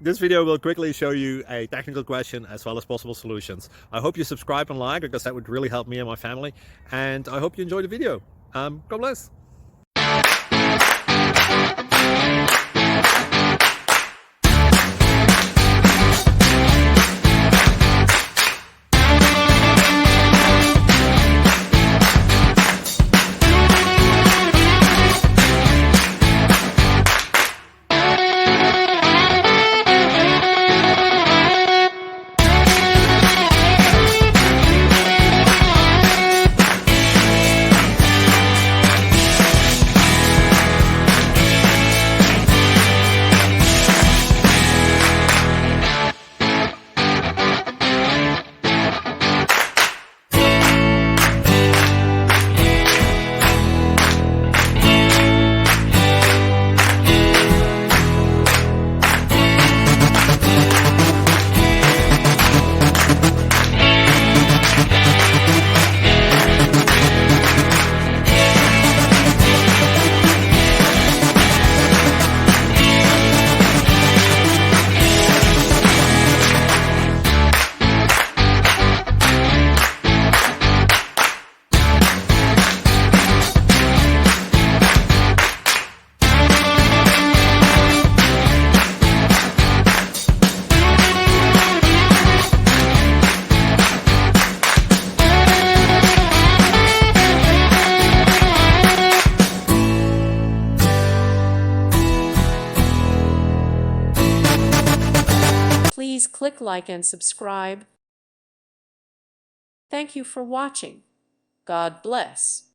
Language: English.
This video will quickly show you a technical question as well as possible solutions. I hope you subscribe and like, because that would really help me and my family. And I hope you enjoy the video. God bless. Please click like and subscribe. Thank you for watching. God bless.